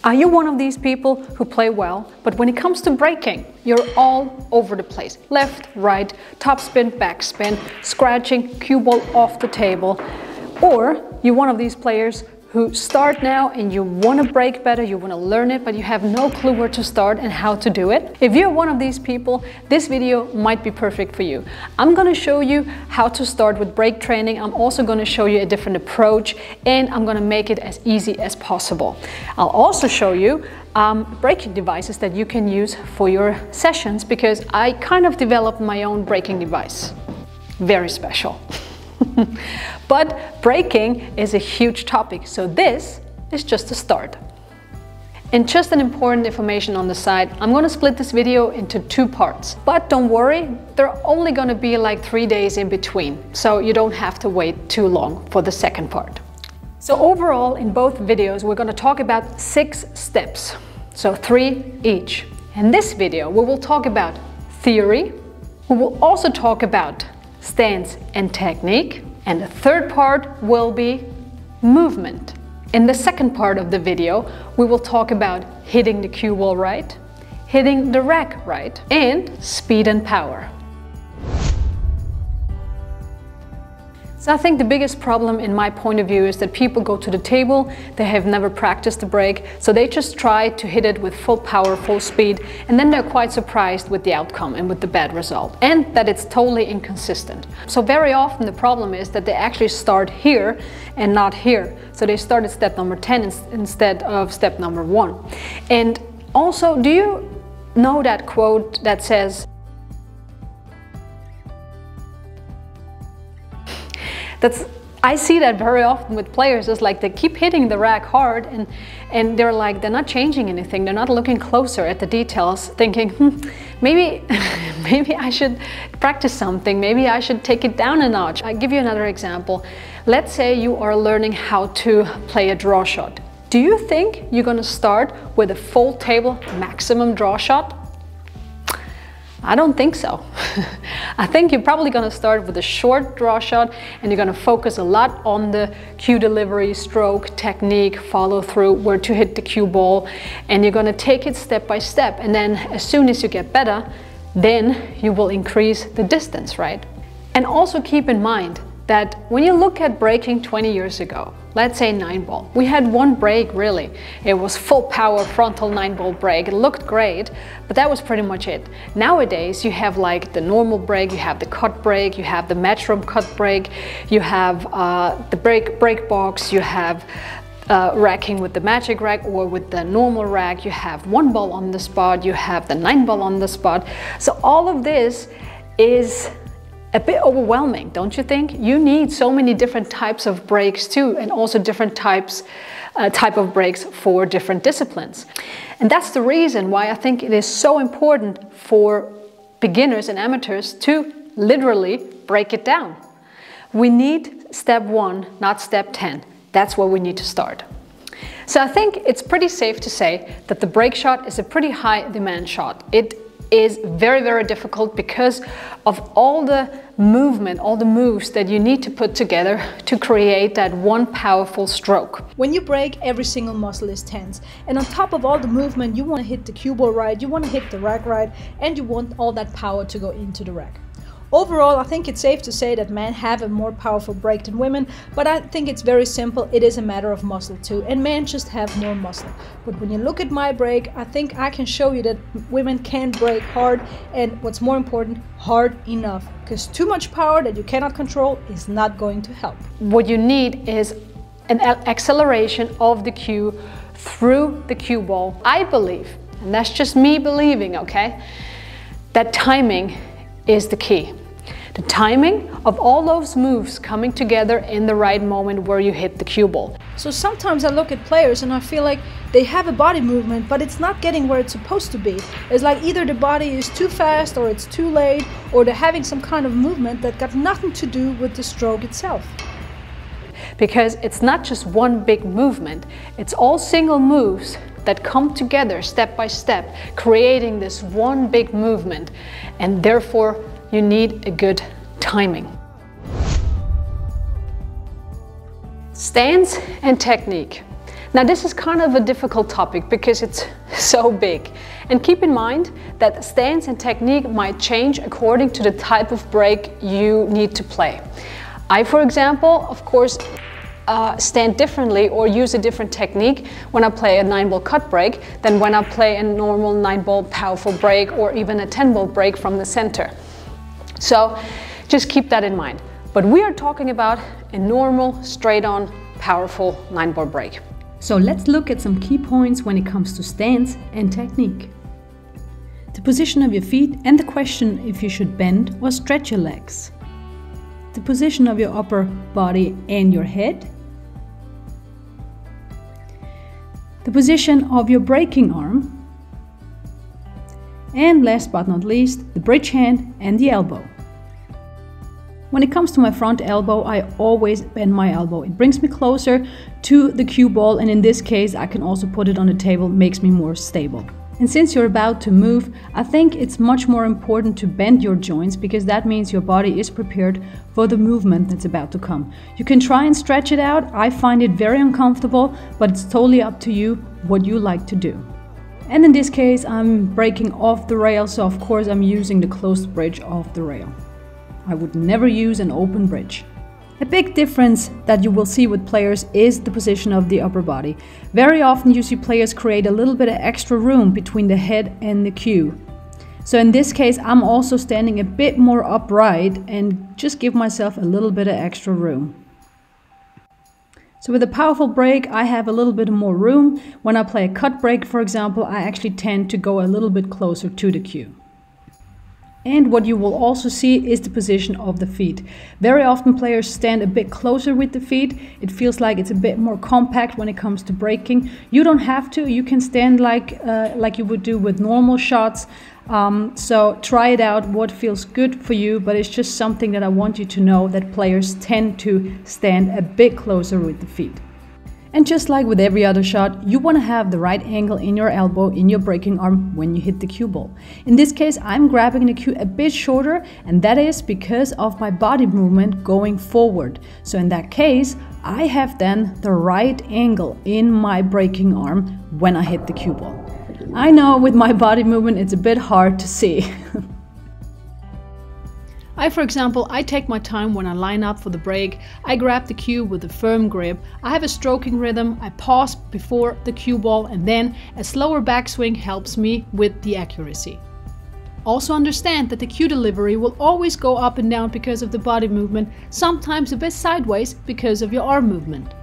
Are you one of these people who play well, but when it comes to breaking, you're all over the place? Left, right, topspin, backspin, scratching, cue ball off the table. Or you're one of these players who start now and you want to break better, you want to learn it, but you have no clue where to start and how to do it. If you're one of these people, this video might be perfect for you. I'm going to show you how to start with break training. I'm also going to show you a different approach, and I'm going to make it as easy as possible. I'll also show you breaking devices that you can use for your sessions, because I kind of developed my own breaking device. Very special. But breaking is a huge topic, so this is just a start. And just an important information on the side, I'm going to split this video into 2 parts. But don't worry, there are only going to be like 3 days in between, so you don't have to wait too long for the second part. So overall, in both videos, we're going to talk about 6 steps, so 3 each. In this video, we will talk about theory, we will also talk about stance and technique, and the third part will be movement. In the second part of the video, we will talk about hitting the cue ball right, hitting the rack right, and speed and power. So I think the biggest problem in my point of view is that people go to the table, they have never practiced the break, so they just try to hit it with full power, full speed, and then they're quite surprised with the outcome and with the bad result, and that it's totally inconsistent. So very often the problem is that they actually start here and not here. So they start at step number 10 instead of step number 1. And also, do you know that quote that says, I see that very often with players. It's like they keep hitting the rack hard and they're not changing anything. They're not looking closer at the details, thinking, maybe I should practice something. Maybe I should take it down a notch. I'll give you another example. Let's say you are learning how to play a draw shot. Do you think you're going to start with a full table maximum draw shot? I don't think so. I think you're probably going to start with a short draw shot, and you're going to focus a lot on the cue delivery, stroke, technique, follow through, where to hit the cue ball, and you're going to take it step by step. And then as soon as you get better, then you will increase the distance, right? And also keep in mind that when you look at breaking 20 years ago, let's say 9-ball, we had one break really. It was full power frontal 9-ball break. It looked great, but that was pretty much it. Nowadays you have like the normal break, you have the cut break, you have the metronome cut break, you have the break box, you have racking with the magic rack or with the normal rack, you have 1-ball on the spot, you have the 9-ball on the spot. So all of this is a bit overwhelming, don't you think? You need so many different types of breaks too, and also different type of breaks for different disciplines. And that's the reason why I think it is so important for beginners and amateurs to literally break it down. We need step 1, not step 10. That's where we need to start. So I think it's pretty safe to say that the break shot is a pretty high demand shot. It is very, very difficult because of all the movement, all the moves that you need to put together to create that one powerful stroke. When you break, every single muscle is tense, and on top of all the movement, you want to hit the cue ball right, you want to hit the rack right, and you want all that power to go into the rack. Overall, I think it's safe to say that men have a more powerful break than women, but I think it's very simple. It is a matter of muscle too, and men just have more muscle. But when you look at my break, I think I can show you that women can break hard, and what's more important, hard enough. Because too much power that you cannot control is not going to help. What you need is an acceleration of the cue through the cue ball. I believe, and that's just me believing, okay, that timing is the key. The timing of all those moves coming together in the right moment where you hit the cue ball. So sometimes I look at players and I feel like they have a body movement, but it's not getting where it's supposed to be. It's like either the body is too fast or it's too late, or they're having some kind of movement that got nothing to do with the stroke itself. Because it's not just one big movement, it's all single moves that come together step by step, creating this one big movement, and therefore you need a good timing. Stance and technique. Now this is kind of a difficult topic because it's so big. And keep in mind that stance and technique might change according to the type of break you need to play. I, for example, of course, stand differently or use a different technique when I play a 9-ball cut break than when I play a normal 9-ball powerful break or even a 10-ball break from the center. So just keep that in mind. But we are talking about a normal, straight-on, powerful 9-ball break. So let's look at some key points when it comes to stance and technique. The position of your feet and the question if you should bend or stretch your legs. The position of your upper body and your head. The position of your breaking arm. And last but not least, the bridge hand and the elbow. When it comes to my front elbow, I always bend my elbow. It brings me closer to the cue ball, and in this case I can also put it on the table, makes me more stable. And since you're about to move, I think it's much more important to bend your joints because that means your body is prepared for the movement that's about to come. You can try and stretch it out. I find it very uncomfortable, but it's totally up to you what you like to do. And in this case, I'm breaking off the rail, so of course I'm using the closed bridge off the rail. I would never use an open bridge. A big difference that you will see with players is the position of the upper body. Very often you see players create a little bit of extra room between the head and the cue. So in this case, I'm also standing a bit more upright and just give myself a little bit of extra room. So with a powerful break, I have a little bit more room. When I play a cut break, for example, I actually tend to go a little bit closer to the cue. And what you will also see is the position of the feet. Very often players stand a bit closer with the feet. It feels like it's a bit more compact when it comes to breaking. You don't have to. You can stand like you would do with normal shots. So try it out, what feels good for you, but it's just something that I want you to know, that players tend to stand a bit closer with the feet. And just like with every other shot, you want to have the right angle in your elbow, in your breaking arm when you hit the cue ball. In this case, I'm grabbing the cue a bit shorter, and that is because of my body movement going forward. So in that case, I have then the right angle in my breaking arm when I hit the cue ball. I know with my body movement it's a bit hard to see. For example, I take my time when I line up for the break. I grab the cue with a firm grip. I have a stroking rhythm. I pause before the cue ball, and then a slower backswing helps me with the accuracy. Also understand that the cue delivery will always go up and down because of the body movement, sometimes a bit sideways because of your arm movement.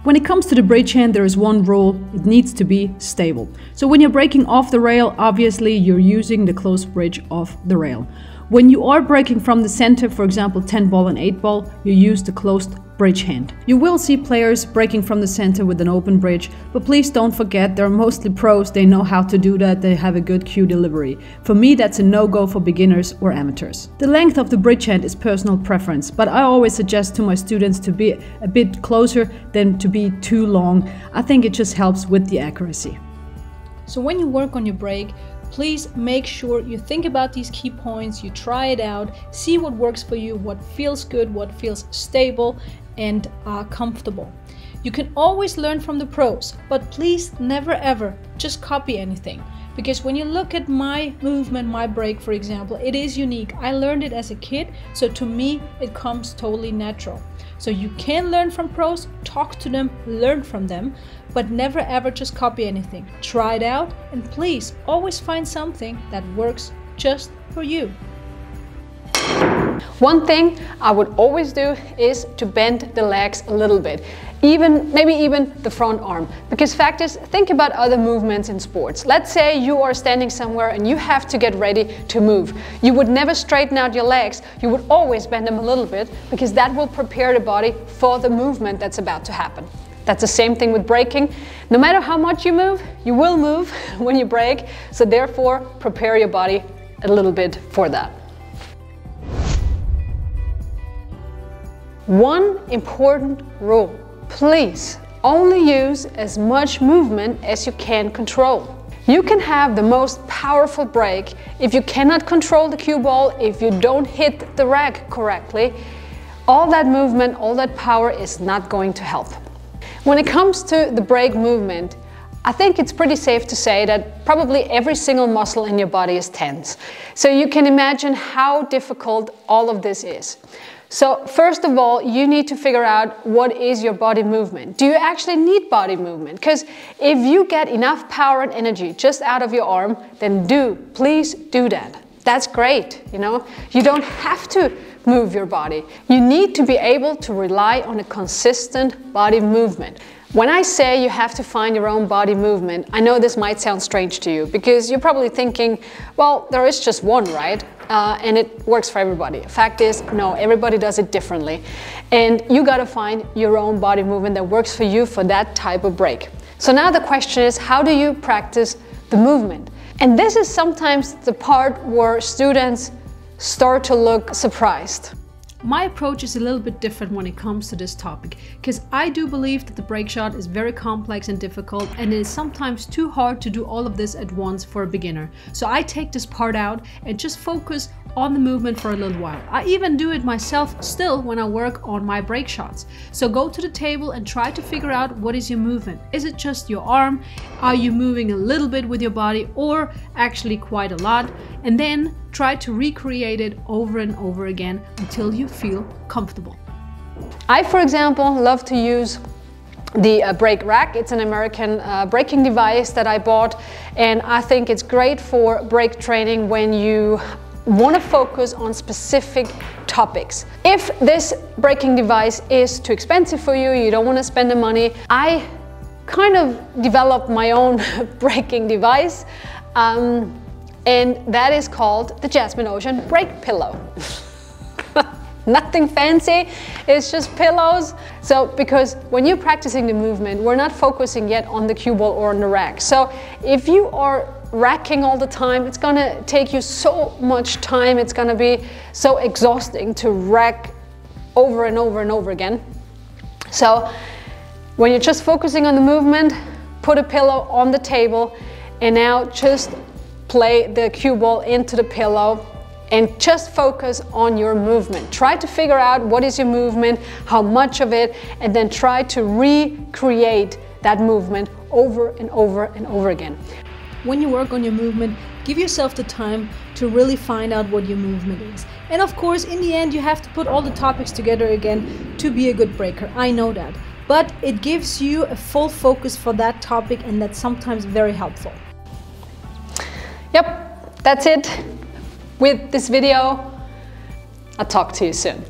When it comes to the bridge hand, there is one rule: it needs to be stable. So when you're breaking off the rail, obviously you're using the closed bridge off the rail. When you are breaking from the center, for example 10-ball and 8-ball, you use the closed bridge hand. You will see players breaking from the center with an open bridge, but please don't forget they're mostly pros, they know how to do that, they have a good cue delivery. For me, that's a no-go for beginners or amateurs. The length of the bridge hand is personal preference, but I always suggest to my students to be a bit closer than to be too long. I think it just helps with the accuracy. So when you work on your break, please make sure you think about these key points, you try it out, see what works for you, what feels good, what feels stable and comfortable. You can always learn from the pros, but please never ever just copy anything. Because when you look at my movement, my break for example, it is unique. I learned it as a kid, so to me it comes totally natural. So you can learn from pros, talk to them, learn from them, but never ever just copy anything. Try it out, and please always find something that works just for you. One thing I would always do is to bend the legs a little bit, maybe even the front arm. Because fact is, think about other movements in sports. Let's say you are standing somewhere and you have to get ready to move. You would never straighten out your legs, you would always bend them a little bit, because that will prepare the body for the movement that's about to happen. That's the same thing with breaking. No matter how much you move, you will move when you break, so therefore prepare your body a little bit for that. One important rule: please only use as much movement as you can control. You can have the most powerful break if you cannot control the cue ball, if you don't hit the rack correctly. All that movement, all that power is not going to help. When it comes to the break movement, I think it's pretty safe to say that probably every single muscle in your body is tense. So you can imagine how difficult all of this is. So first of all, you need to figure out what is your body movement. Do you actually need body movement? Because if you get enough power and energy just out of your arm, then please do that. That's great, you know. You don't have to move your body. You need to be able to rely on a consistent body movement. When I say you have to find your own body movement, I know this might sound strange to you because you're probably thinking, well, there is just one, right? And it works for everybody. Fact is, no, everybody does it differently. And you gotta find your own body movement that works for you for that type of break. So now the question is, how do you practice the movement? And this is sometimes the part where students start to look surprised. My approach is a little bit different when it comes to this topic, because I do believe that the break shot is very complex and difficult, and it is sometimes too hard to do all of this at once for a beginner. So I take this part out and just focus on the movement for a little while. I even do it myself still when I work on my break shots. So go to the table and try to figure out what is your movement. Is it just your arm? Are you moving a little bit with your body or actually quite a lot? And then try to recreate it over and over again until you feel comfortable. I, for example, love to use the BreakRAK. It's an American braking device that I bought, and I think it's great for break training when you want to focus on specific topics. If this braking device is too expensive for you, you don't want to spend the money, I kind of developed my own braking device, and that is called the Jasmine Ocean Brake Pillow. Nothing fancy, it's just pillows. So, because when you're practicing the movement, we're not focusing yet on the cue ball or on the rack. So if you are racking all the time, it's gonna take you so much time, it's gonna be so exhausting to rack over and over and over again. So when you're just focusing on the movement, put a pillow on the table and now just play the cue ball into the pillow and just focus on your movement. Try to figure out what is your movement, how much of it, and then try to recreate that movement over and over and over again. When you work on your movement, give yourself the time to really find out what your movement is. And of course, in the end, you have to put all the topics together again to be a good breaker. I know that. But it gives you a full focus for that topic, and that's sometimes very helpful. Yep, that's it with this video. I'll talk to you soon.